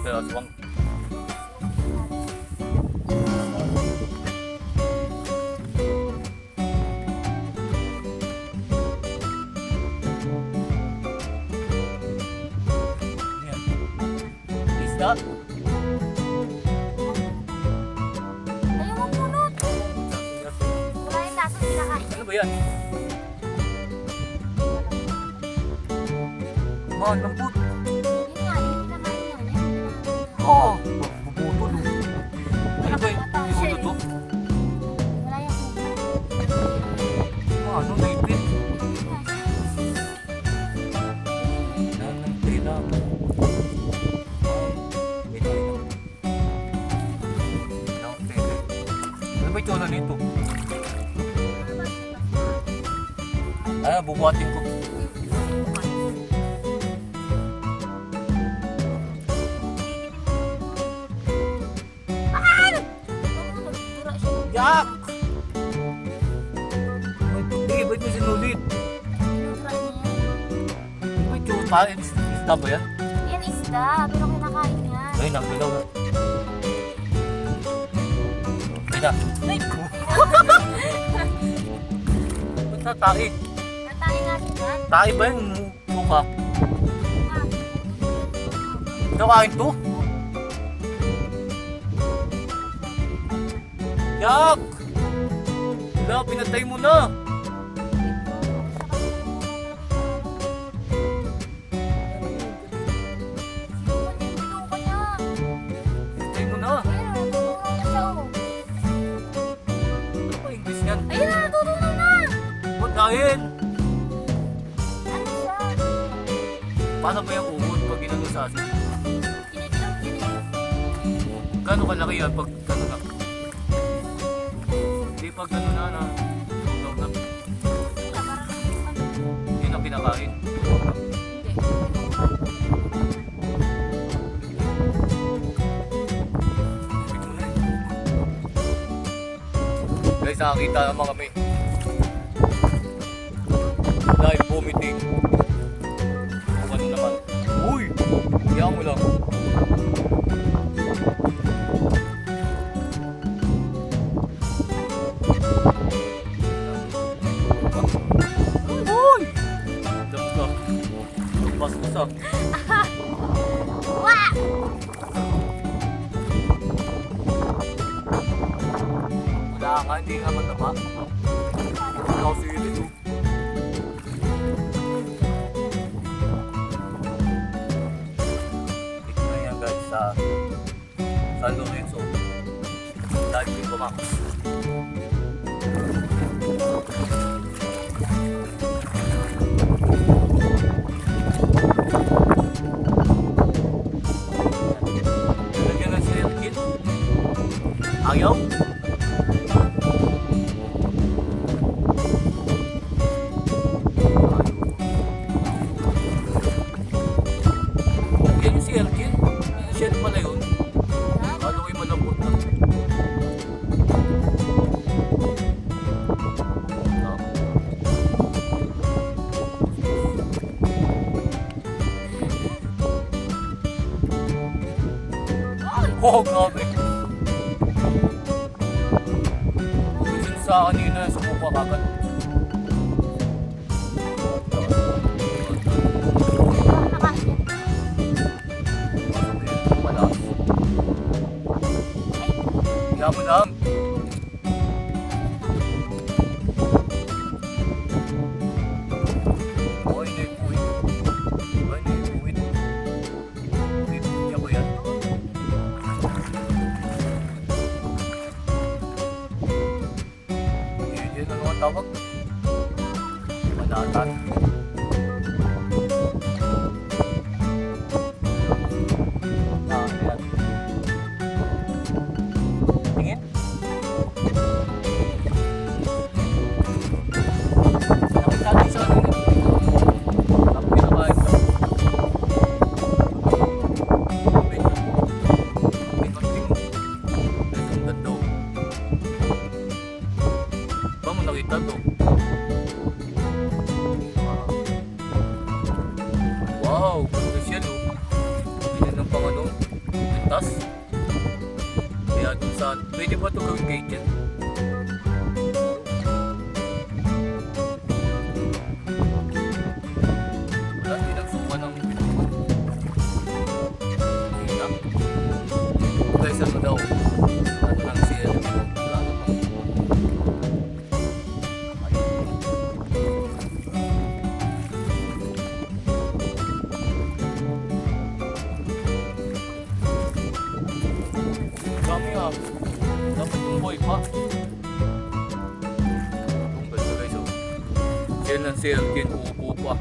sa aswang. Yan. Isda. Ayaw mo punot. Wala yung laso pinakain. Ano ba yan? Man, lambot. Yun nga, yung pinakain niya. Oo. Bubutol. Ano ba yung isulo to? Wala yung Ano, naipit. Nanantay lang. Ano ba yung tsura nito? Ah, bubuhatin ko. Yak! May puti, ba't mo sinulit? May tsura, isda ba yan? Yan isda, pero kinakain niya. Ay, nagbilaw na. Ay na. Ay! Ba't na tae? Natayin natin yan. Tae ba yun? Mukha. Nakain to? Yak! Wala, pinatay mo na. Pinatay mo na. Ano ba English yan? Ayun na, tutulong na! Ba't dahil? Ano siya? Paano ba yung uhod pag ginano sa asin? Kinikilang kinikilang. Gano'ng kalaki yan pag gano'n na? Hindi pag gano'n na. Huwag na. Yun ang kinakain. Bigyan mo na eh. Guys, nakakita naman kami. Dahil vomiting. Kung ano naman. Uy! Kaya mo lang. Uy! Damo ka. Bastos. Wah! Wala nga, hindi nga matama. Ikaw sili to. Dito na yan guys sa San Lorenzo. Live Bingo Max. Nalagyan na siya yung kit. Ayaw? Yan yung si Elkin. Shell pala yun. Ano kayo malambot na? Oh, grabe. Gusto sa kanina, sumuka kagad. Nakain yan. Wala. Kaya mo lang. Oy, naipuwit. Oy, naipuwit. Niya ba yan? Yan, ano ang tawag? Manatan. Ayan. Tingin? Nakita natin sa ano yun. Tapos kinakain ka. Wait lang. May konting. Ang ganda. Ba mo nakita to? butas. Kaya dun sa, pwede ba ito gawing gate yan? Wala, hindi nagsuka ng pintuan. Hina. Guys, ano daw? Ano lang siya? Wala namang. Dami ah. Dapat tumboy pa. Tumbay na guys oh. Yan lang si Elgin, uupo pa.